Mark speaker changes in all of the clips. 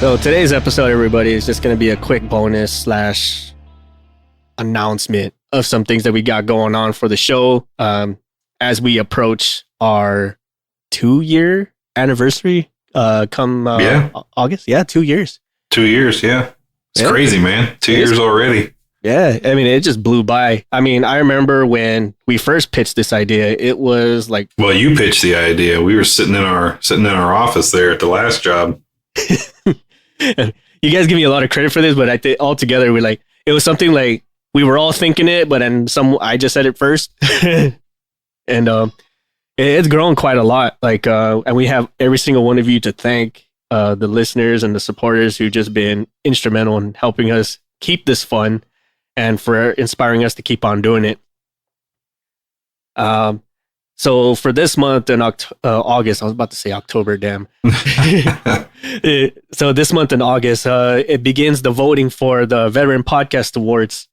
Speaker 1: So today's episode, everybody, is just going to be a quick bonus slash announcement of some things that we got going on for the show as we approach our 2-year anniversary come August. Yeah, 2 years.
Speaker 2: 2 years, yeah. It's crazy, man. 2 years already.
Speaker 1: Yeah, I mean, it just blew by. I mean, I remember when we first pitched this idea, it was like...
Speaker 2: Well, you pitched the idea. We were sitting in our office there at the last job.
Speaker 1: You guys give me a lot of credit for this, but I think all together we're like, it was something like we were all thinking it, but then I just said it first. And it's grown quite a lot. Like, and we have every single one of you to thank, the listeners and the supporters who've just been instrumental in helping us keep this fun and for inspiring us to keep on doing it. So for this month in August, I was about to say October, damn. So this month in August, it begins the voting for the Veteran Podcast Awards.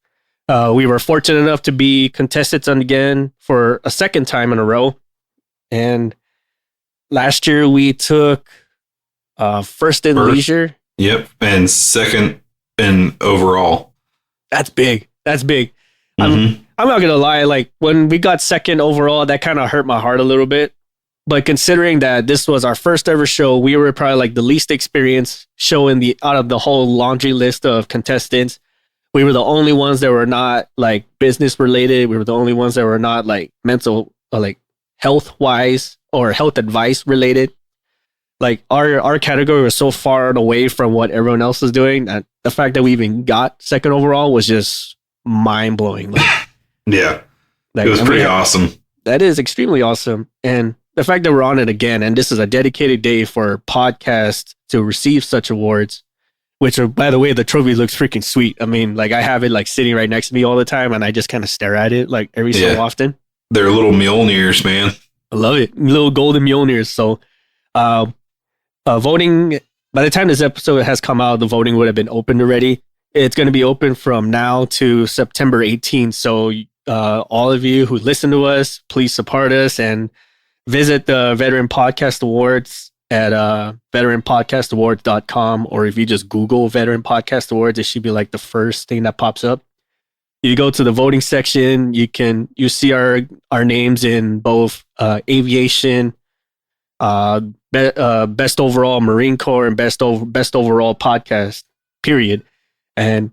Speaker 1: We were fortunate enough to be contestants again for a second time in a row. And last year we took first in leisure.
Speaker 2: Yep. And second in overall.
Speaker 1: That's big. That's big. Mm-hmm. I'm not going to lie. Like when we got second overall, that kind of hurt my heart a little bit. But considering that this was our first ever show, we were probably like the least experienced show out of the whole laundry list of contestants. We were the only ones that were not like business related. We were the only ones that were not like mental, like health wise or health advice related. Like our category was so far away from what everyone else is doing that the fact that we even got second overall was just mind blowing. Like,
Speaker 2: yeah, it was pretty awesome.
Speaker 1: That is extremely awesome. And the fact that we're on it again, and this is a dedicated day for podcasts to receive such awards, which are, by the way, the trophy looks freaking sweet. I mean, like I have it like sitting right next to me all the time, and I just kind of stare at it like every so often.
Speaker 2: They're little Mjolnirs, man.
Speaker 1: I love it. Little golden Mjolnirs. So, voting, by the time this episode has come out, the voting would have been opened already. It's going to be open from now to September 18th. So all of you who listen to us, please support us and visit the Veteran Podcast Awards at veteranpodcastawards.com. Or if you just Google Veteran Podcast Awards, it should be like the first thing that pops up. You go to the voting section. You see our names in both aviation, best overall Marine Corps, and best overall podcast, period. And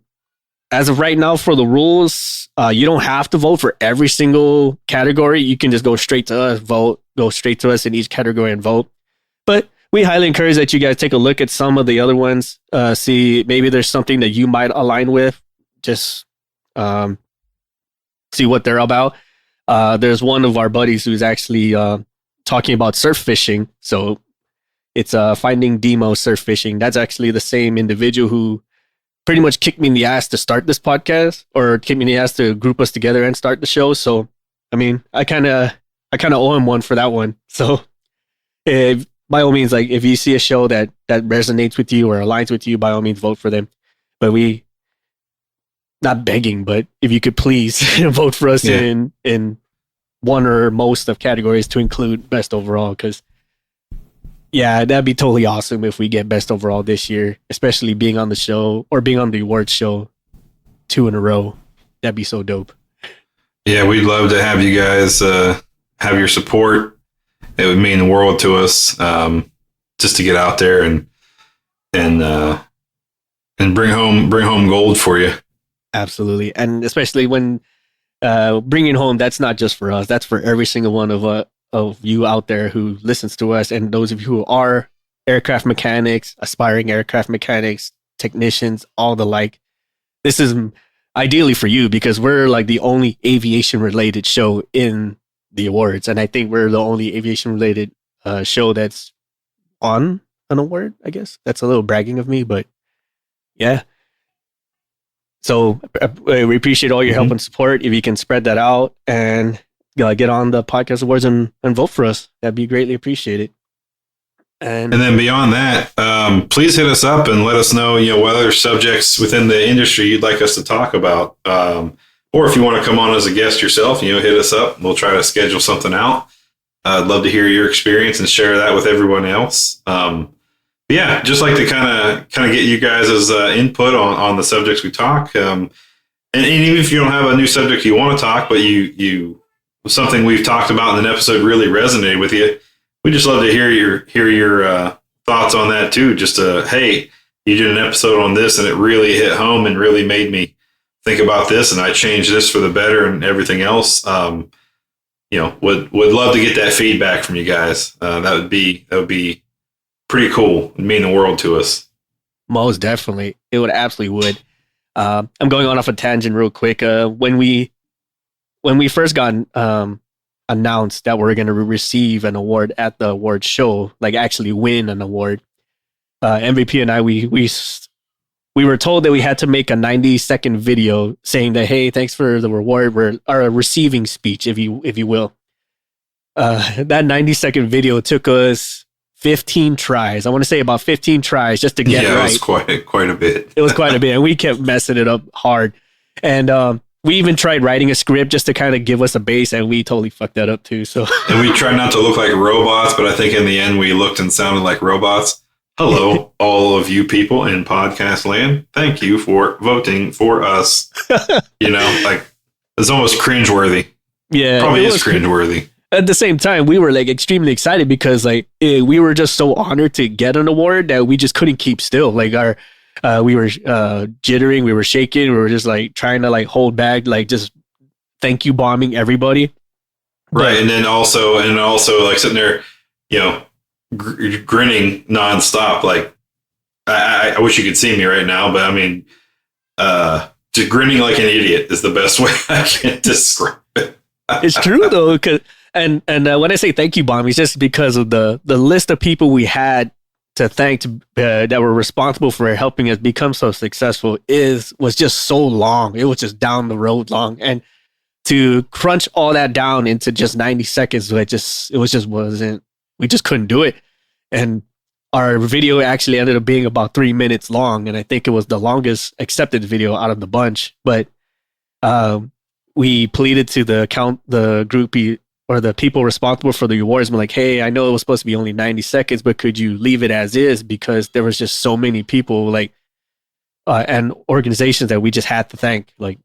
Speaker 1: as of right now, for the rules, you don't have to vote for every single category. You can just go straight to us, go straight to us in each category and vote. But we highly encourage that you guys take a look at some of the other ones, see maybe there's something that you might align with, just see what they're about. There's one of our buddies who's actually talking about surf fishing. So it's Finding Demo Surf Fishing. That's actually the same individual who pretty much kicked me in the ass to start this podcast, or kicked me in the ass to group us together and start the show. So, I mean, I kind of owe him one for that one. So, by all means, like if you see a show that resonates with you or aligns with you, by all means, vote for them. But not begging, but if you could please vote for us in one or most of categories to include best overall, because that'd be totally awesome if we get best overall this year, especially being on the show or being on the awards show 2 in a row. That'd be so dope.
Speaker 2: Yeah, we'd love to have you guys have your support. It would mean the world to us, just to get out there and bring home gold for you. Absolutely,
Speaker 1: and especially when bringing home, that's not just for us; that's for every single one of you out there who listens to us, and those of you who are aircraft mechanics, aspiring aircraft mechanics, technicians, all the like. This is ideally for you because we're like the only aviation related show in the awards, and I think we're the only aviation related show that's on an award. I guess that's a little bragging of me, but yeah. So we appreciate all your help and support. If you can spread that out and get on the podcast awards and vote for us, that'd be greatly appreciated. And
Speaker 2: then beyond that, please hit us up and let us know, what other subjects within the industry you'd like us to talk about. Or if you want to come on as a guest yourself, hit us up. We'll try to schedule something out. I'd love to hear your experience and share that with everyone else. Yeah, just like to kind of get you guys' input on the subjects we talk. And even if you don't have a new subject you want to talk, but you something we've talked about in an episode really resonated with you, we just love to hear your thoughts on that too. Just hey, you did an episode on this and it really hit home and really made me think about this, and I changed this for the better and everything else. Would love to get that feedback from you guys. That would be pretty cool. It'd mean the world to us.
Speaker 1: Most definitely, it would absolutely would. I'm going on off a tangent real quick. When we first got announced that we're going to receive an award at the award show, like actually win an award, MVP and I, we were told that we had to make a 90-second video saying that, hey, thanks for the reward, our receiving speech, if you will. That 90-second video took us 15 tries. I want to say about 15 tries just to get it right.
Speaker 2: It was quite a bit.
Speaker 1: It was quite a bit, and we kept messing it up hard. And we even tried writing a script just to kind of give us a base, and we totally fucked that up too. So,
Speaker 2: and we tried not to look like robots, but I think in the end we looked and sounded like robots. Hello, all of you people in podcast land. Thank you for voting for us. It's almost cringeworthy.
Speaker 1: Yeah,
Speaker 2: probably is cringeworthy.
Speaker 1: At the same time, we were like extremely excited because we were just so honored to get an award that we just couldn't keep still. Like we were jittering, we were shaking, we were just like trying to like hold back, like just thank you bombing everybody.
Speaker 2: Right, and then also like sitting there, grinning nonstop. Like I wish you could see me right now, but I mean, just grinning like an idiot is the best way I can describe it.
Speaker 1: It's true though, and when I say thank you bomb, it's just because of the list of people we had to thank that were responsible for helping us become so successful was just so long. It was just down the road long, and to crunch all that down into just 90 seconds, we just couldn't do it. And our video actually ended up being about 3 minutes long, and I think it was the longest accepted video out of the bunch. But we pleaded to the group or the people responsible for the awards, and like, hey, I know it was supposed to be only 90 seconds, but could you leave it as is? Because there was just so many people and organizations that we just had to thank. Like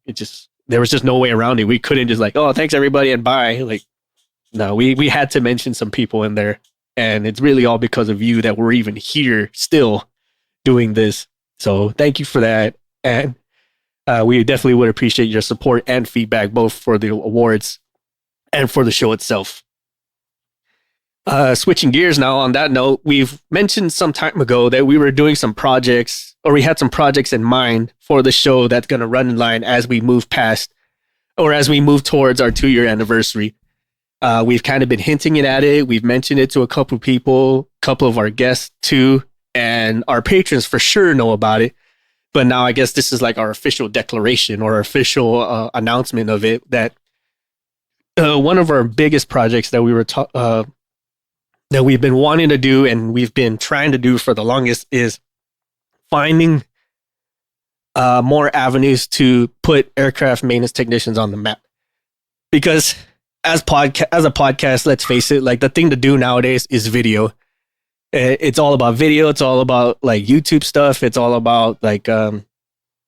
Speaker 1: there was just no way around it. We couldn't just like, oh, thanks everybody and bye. Like, no, we had to mention some people in there, and it's really all because of you that we're even here still doing this. So thank you for that. And we definitely would appreciate your support and feedback, both for the awards and for the show itself. Switching gears now, on that note, we've mentioned some time ago that we were doing some projects, or we had some projects in mind for the show that's going to run in line as we move past, or as we move towards our 2-year anniversary. We've kind of been hinting at it. We've mentioned it to a couple of people, a couple of our guests too, and our patrons for sure know about it. But now I guess this is like our official declaration or official announcement of it, that one of our biggest projects that that we've been wanting to do and we've been trying to do for the longest is finding more avenues to put aircraft maintenance technicians on the map. Because as a podcast, let's face it, like the thing to do nowadays is video. It's all about video. It's all about like YouTube stuff. It's all about like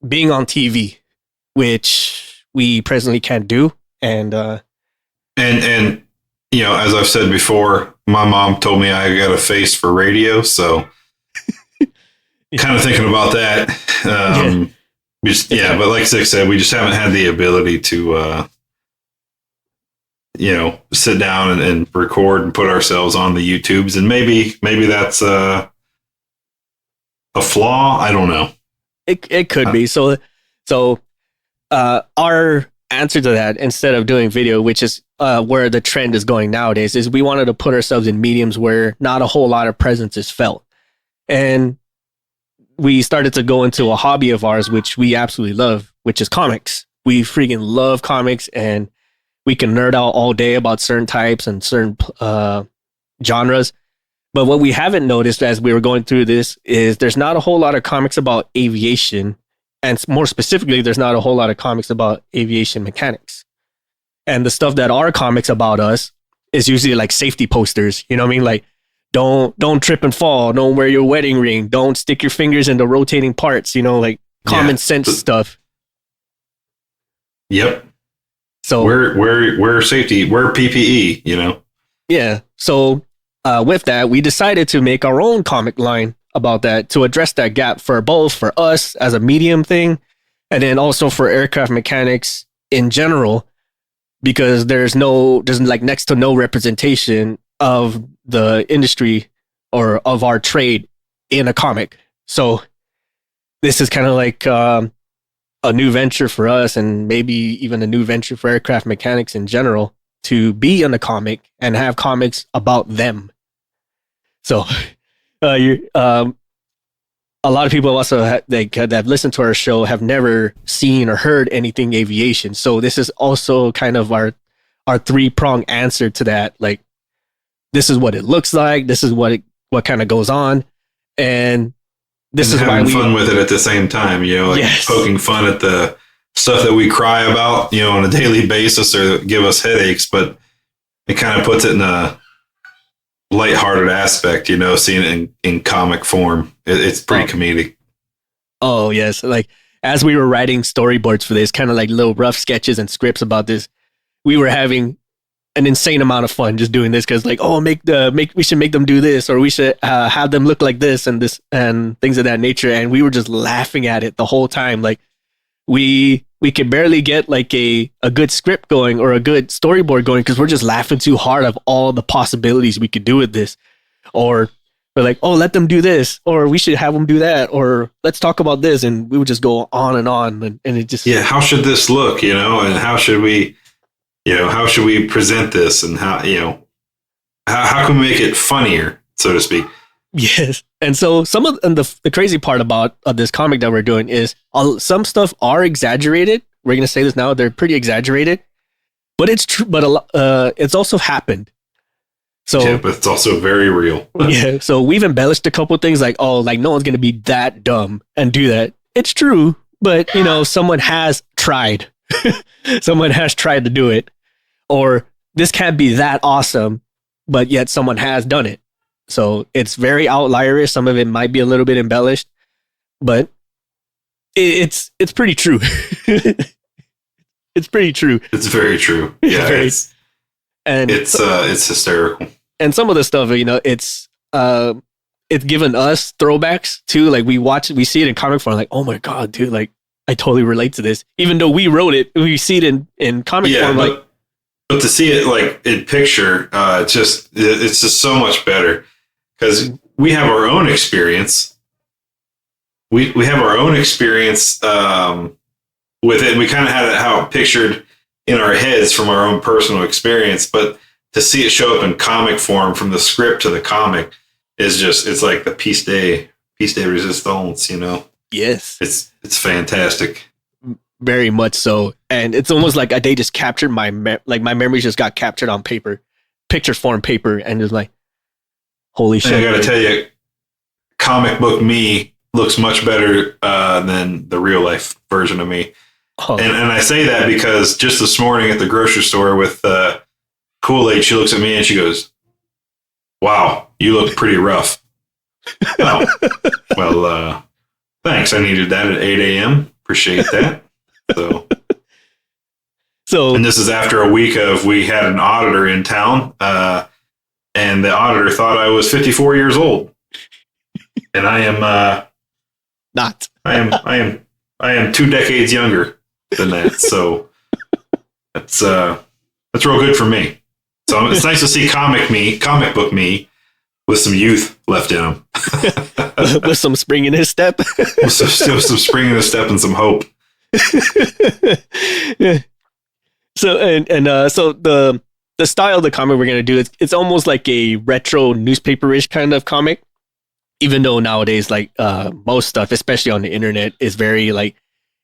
Speaker 1: being on TV, which we presently can't do. And
Speaker 2: as I've said before, my mom told me I got a face for radio, so kind of thinking about that. But like Zach said, we just haven't had the ability to sit down and record and put ourselves on the YouTubes, and maybe that's a flaw. I don't know.
Speaker 1: It could be. So our answer to that, instead of doing video, which is where the trend is going nowadays, is we wanted to put ourselves in mediums where not a whole lot of presence is felt. And we started to go into a hobby of ours, which we absolutely love, which is comics. We freaking love comics, and we can nerd out all day about certain types and certain genres. But what we haven't noticed as we were going through this is there's not a whole lot of comics about aviation. And more specifically, there's not a whole lot of comics about aviation mechanics. And the stuff that are comics about us is usually like safety posters. You know what I mean? Like don't trip and fall, don't wear your wedding ring, don't stick your fingers into rotating parts, like common sense stuff.
Speaker 2: Yep.
Speaker 1: So
Speaker 2: wear safety, wear PPE,
Speaker 1: Yeah. So with that, we decided to make our own comic line about that to address that gap for both for us as a medium thing, and then also for aircraft mechanics in general, because there's like next to no representation of the industry or of our trade in a comic. So this is kind of like a new venture for us, and maybe even a new venture for aircraft mechanics in general, to be in a comic and have comics about them. So a lot of people also that have listened to our show have never seen or heard anything aviation. So this is also kind of our 3-prong answer to that. Like, this is what it looks like. This is what kind of goes on. And this is why we
Speaker 2: fun with it at the same time,
Speaker 1: yes.
Speaker 2: Poking fun at the stuff that we cry about, on a daily basis or give us headaches, but it kind of puts it in a lighthearted aspect, seeing it in comic form. It's pretty comedic.
Speaker 1: Oh, yes. Like, as we were writing storyboards for this, kind of like little rough sketches and scripts about this, we were having an insane amount of fun just doing this, because like, we should make them do this, or we should have them look like this and things of that nature. And we were just laughing at it the whole time. Like, we could barely get like a good script going or a good storyboard going, because we're just laughing too hard of all the possibilities we could do with this. Or we're like, oh, let them do this, or we should have them do that, or let's talk about this. And we would just go on, and it just...
Speaker 2: Yeah, how should this look, and how should we present this, and how can we make it funnier, so to speak?
Speaker 1: Yes. And so the crazy part about this comic that we're doing is some stuff are exaggerated. We're going to say this now. They're pretty exaggerated, but it's true. But it's also happened. So
Speaker 2: yeah, but it's also very real.
Speaker 1: Yeah. So we've embellished a couple of things, like, oh, like no one's going to be that dumb and do that. It's true. But someone has tried. Someone has tried to do it, or this can't be that awesome, but yet someone has done it. So it's very outlierish. Some of it might be a little bit embellished, but it's pretty true. It's pretty true.
Speaker 2: It's very true. Yeah, it's hysterical.
Speaker 1: And some of the stuff, it's given us throwbacks too. Like, we see it in comic form. Like, oh my god, dude! Like, I totally relate to this. Even though we wrote it, we see it in comic form.
Speaker 2: But to see it like in picture, it's just so much better. Because we have our own experience. We have our own experience with it. And we kind of had it how it pictured in our heads from our own personal experience. But to see it show up in comic form, from the script to the comic, it's like the piece de resistance,
Speaker 1: Yes.
Speaker 2: It's fantastic.
Speaker 1: Very much so. And it's almost like they just captured my memories just got captured on paper, picture form paper, and just like, holy shit.
Speaker 2: And I got to tell you, comic book me looks much better than the real life version of me. Oh. And I say that because just this morning at the grocery store with Kool-Aid, she looks at me and she goes, wow, you look pretty rough. Oh, well, thanks. I needed that at 8 a.m. Appreciate that. So, and this is after a week of, we had an auditor in town, and the auditor thought I was 54 years old, and I am
Speaker 1: not.
Speaker 2: I am 2 decades younger than that. So that's real good for me. So it's nice to see comic book me, with some youth left in him,
Speaker 1: with some spring in his step,
Speaker 2: with some spring in his step and some hope.
Speaker 1: So so the style of the comic we're gonna do, it's almost like a retro newspaper-ish kind of comic, even though nowadays, like most stuff, especially on the internet, is very like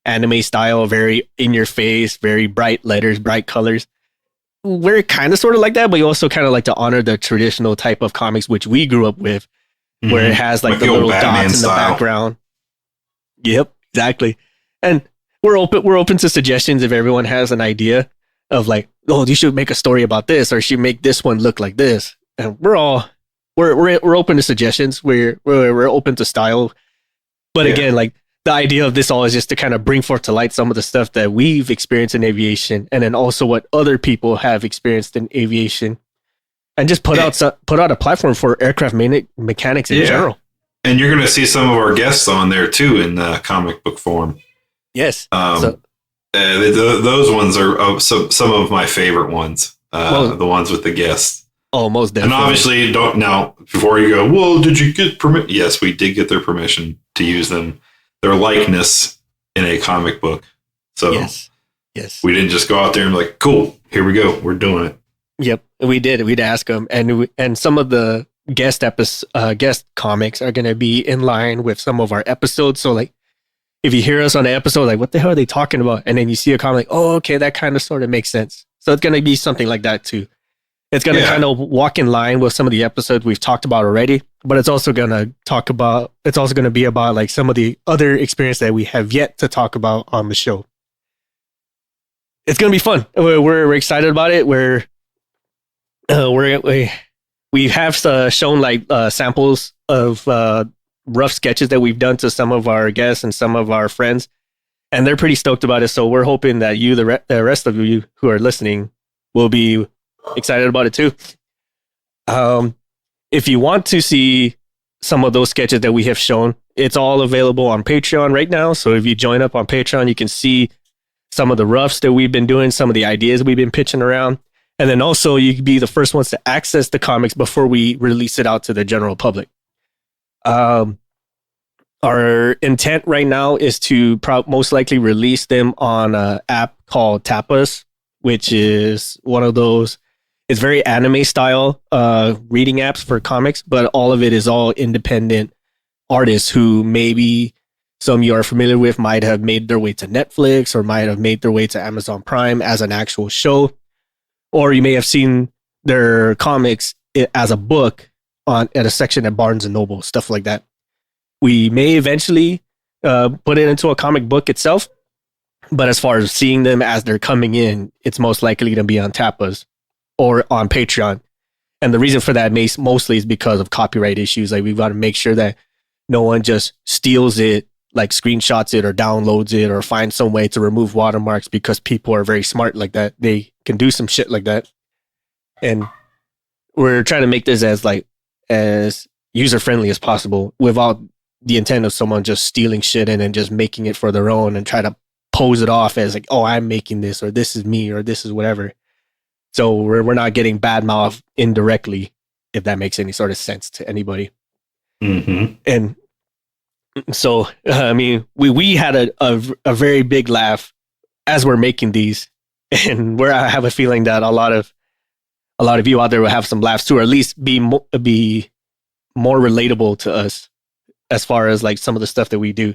Speaker 1: anime style, very in your face, very bright letters, bright colors. We're kind of sort of like that, but we also kind of like to honor the traditional type of comics which we grew up with, where it has like the little dots in the background. Yep, exactly. And we're open to suggestions if everyone has an idea of like, oh, you should make a story about this, or you should make this one look like this. And we're all we're open to suggestions. We're open to style. But again, like the idea of this all is just to kind of bring forth to light some of the stuff that we've experienced in aviation, and then also what other people have experienced in aviation, and just put out a platform for aircraft mechanics in general.
Speaker 2: And you're going to see some of our guests on there too in comic book form.
Speaker 1: Yes.
Speaker 2: Those ones are some of my favorite ones. The ones with the guests.
Speaker 1: Oh, most definitely.
Speaker 2: And obviously, don't now before you go. Well, did you get permission? Yes, we did get their permission to use their likeness in a comic book. So
Speaker 1: yes,
Speaker 2: we didn't just go out there and be like, cool, here we go, we're doing it.
Speaker 1: Yep, we did. We'd ask them, and some of the guest comics are going to be in line with some of our episodes. So like, if you hear us on the episode, like, what the hell are they talking about? And then you see a comic, like, oh, okay, that kind of sort of makes sense. So it's going to be something like that too. It's going to kind of walk in line with some of the episodes we've talked about already, but it's also going to be about like some of the other experience that we have yet to talk about on the show. It's going to be fun. We're excited about it. We have shown like samples of rough sketches that we've done to some of our guests and some of our friends, and they're pretty stoked about it. So we're hoping that you, the rest of you who are listening, will be excited about it too. If you want to see some of those sketches that we have shown, it's all available on Patreon right now. So if you join up on Patreon, you can see some of the roughs that we've been doing, some of the ideas we've been pitching around. And then also you can be the first ones to access the comics before we release it out to the general public. Our intent right now is to most likely release them on an app called Tapas, which is one of those. It's very anime style reading apps for comics, but all of it is all independent artists who maybe some you are familiar with might have made their way to Netflix or might have made their way to Amazon Prime as an actual show. Or you may have seen their comics as a book at a section at Barnes & Noble, stuff like that. We may eventually put it into a comic book itself, but as far as seeing them as they're coming in, it's most likely going to be on Tapas or on Patreon. And the reason for that mostly is because of copyright issues. Like, we've got to make sure that no one just steals it, like screenshots it or downloads it or finds some way to remove watermarks, because people are very smart like that. They can do some shit like that. And we're trying to make this as user friendly as possible without the intent of someone just stealing shit and then just making it for their own and try to pose it off as like, oh, I'm making this, or this is me, or this is whatever. So we're not getting bad mouth indirectly, if that makes any sort of sense to anybody.
Speaker 2: Mm-hmm.
Speaker 1: And so, I mean, we had a very big laugh as we're making these, and I have a feeling that a lot of you out there will have some laughs too, or at least be more relatable to us as far as like some of the stuff that we do.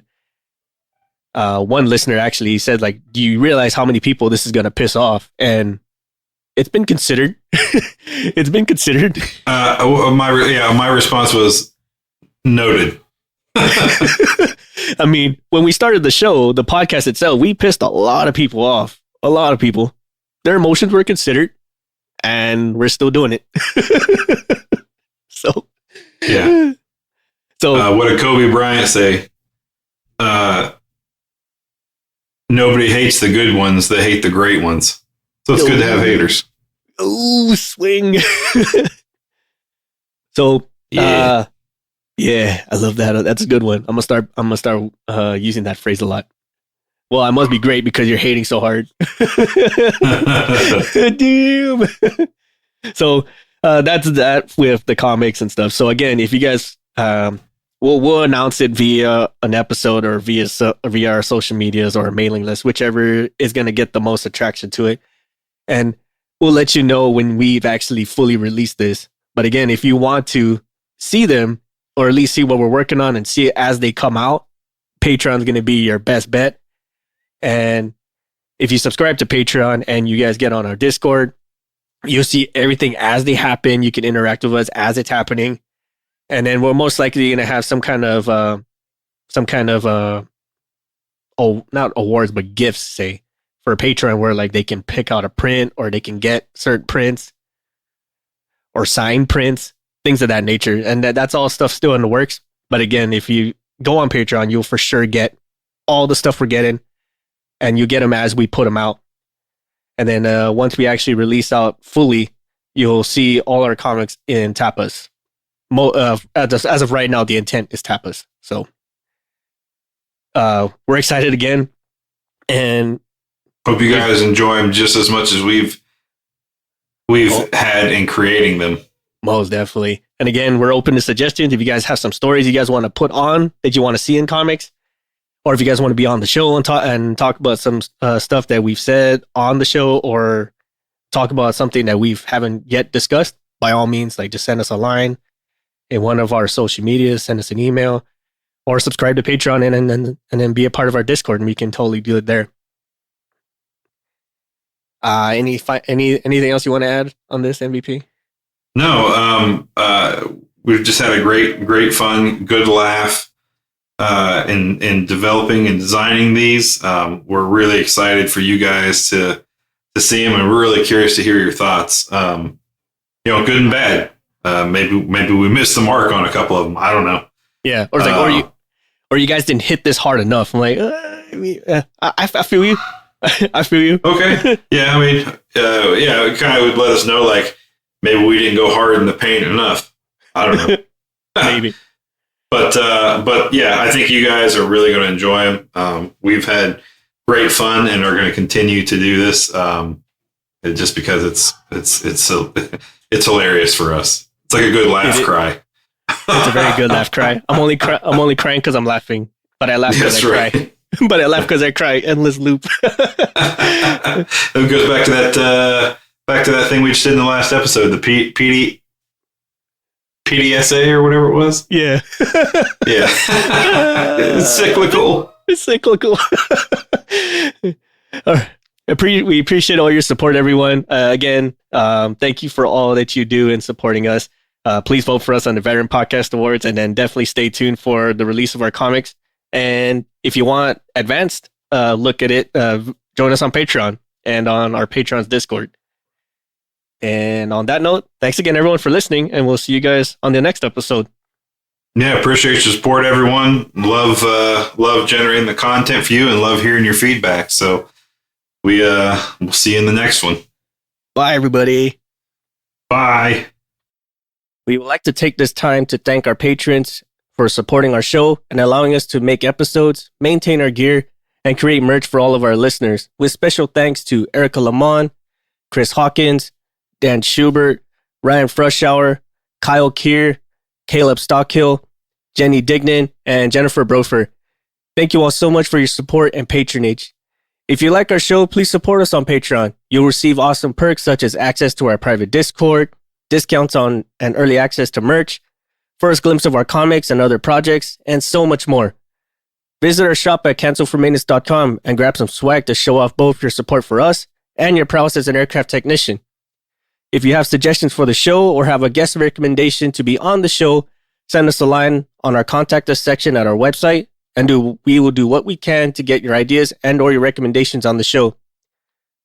Speaker 1: One listener actually said, like, do you realize how many people this is going to piss off? And it's been considered. It's been considered.
Speaker 2: My response was noted.
Speaker 1: I mean, when we started the show, the podcast itself, we pissed a lot of people off. A lot of people. Their emotions were considered, and we're still doing it. So,
Speaker 2: yeah. So, what did Kobe Bryant say? Nobody hates the good ones; they hate the great ones. So it's good to have haters.
Speaker 1: Oh, swing. So, yeah, I love that. That's a good one. I'm gonna start using that phrase a lot. Well, I must be great because you're hating so hard. Damn. So that's that with the comics and stuff. So again, if you guys, we'll announce it via an episode or via our social medias or mailing list, whichever is going to get the most attraction to it. And we'll let you know when we've actually fully released this. But again, if you want to see them, or at least see what we're working on and see it as they come out, Patreon's going to be your best bet. And if you subscribe to Patreon and you guys get on our Discord, you'll see everything as they happen. You can interact with us as it's happening. And then we're most likely going to have some kind of not awards, but gifts, say, for Patreon, where like they can pick out a print or they can get certain prints or signed prints. things of that nature. And that's all stuff still in the works. But again, if you go on Patreon, you'll for sure get all the stuff we're getting, and you get them as we put them out. And then once we actually release out fully, you'll see all our comics in Tapas. As of right now, the intent is Tapas. So we're excited again, and
Speaker 2: hope you guys enjoy them just as much as we've had in creating them.
Speaker 1: Most definitely. And again, we're open to suggestions. If you guys have some stories you guys want to put on that you want to see in comics, or if you guys want to be on the show and talk about some stuff that we've said on the show, or talk about something that we haven't yet discussed, by all means, like just send us a line in one of our social medias, send us an email, or subscribe to Patreon and then be a part of our Discord, and we can totally do it there. Anything else you want to add on this, MVP?
Speaker 2: No, we've just had a great fun, good laugh in developing and designing these. We're really excited for you guys to see them, and we're really curious to hear your thoughts. Good and bad. Maybe we missed the mark on a couple of them. I don't know.
Speaker 1: Yeah, or it's like, or you guys didn't hit this hard enough. I'm like, I feel you. I feel you.
Speaker 2: Okay. Yeah, I mean, it kind of would let us know, like, maybe we didn't go hard in the paint enough. I don't know.
Speaker 1: Maybe.
Speaker 2: But yeah, I think you guys are really going to enjoy them. We've had great fun and are going to continue to do this just because it's hilarious for us. It's like a good laugh cry.
Speaker 1: It's a very good laugh cry. I'm only crying because I'm laughing, but I laugh because I cry. But I laugh because I cry. Endless loop.
Speaker 2: It goes back to that thing we just did in the last episode, the PDSA or whatever it was.
Speaker 1: Yeah.
Speaker 2: Yeah. It's cyclical.
Speaker 1: It's cyclical. All right. We appreciate all your support, everyone. Again, thank you for all that you do in supporting us. Please vote for us on the Veteran Podcast Awards, and then definitely stay tuned for the release of our comics. And if you want advanced look at it, join us on Patreon and on our Patreon's Discord. And on that note, thanks again, everyone, for listening, and we'll see you guys on the next episode.
Speaker 2: Yeah, appreciate your support, everyone. Love generating the content for you, and love hearing your feedback. So we'll see you in the next one.
Speaker 1: Bye, everybody.
Speaker 2: Bye.
Speaker 1: We would like to take this time to thank our patrons for supporting our show and allowing us to make episodes, maintain our gear, and create merch for all of our listeners. With special thanks to Erica Lamont, Chris Hawkins, Dan Schubert, Ryan Frushauer, Kyle Keir, Caleb Stockhill, Jenny Dignan, and Jennifer Brofer. Thank you all so much for your support and patronage. If you like our show, please support us on Patreon. You'll receive awesome perks such as access to our private Discord, discounts on and early access to merch, first glimpse of our comics and other projects, and so much more. Visit our shop at cancelformaintenance.com and grab some swag to show off both your support for us and your prowess as an aircraft technician. If you have suggestions for the show or have a guest recommendation to be on the show, send us a line on our contact us section at our website, and we will do what we can to get your ideas and or your recommendations on the show.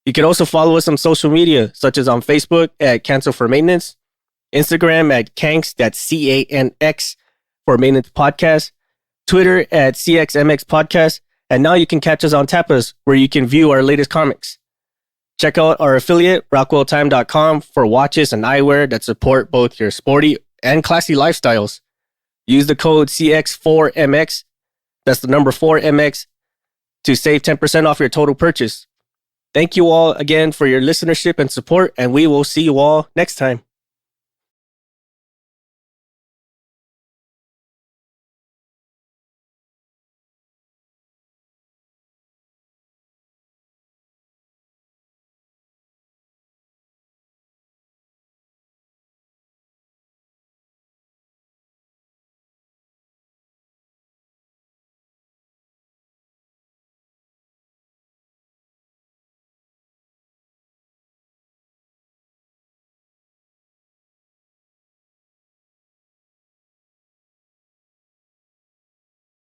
Speaker 1: You can also follow us on social media, such as on Facebook at Cancel for Maintenance, Instagram at Canx, that's CANX for Maintenance Podcast, Twitter at CXMX Podcast, and now you can catch us on Tapas, where you can view our latest comics. Check out our affiliate, RockwellTime.com, for watches and eyewear that support both your sporty and classy lifestyles. Use the code CX4MX, that's the number 4MX, to save 10% off your total purchase. Thank you all again for your listenership and support, and we will see you all next time.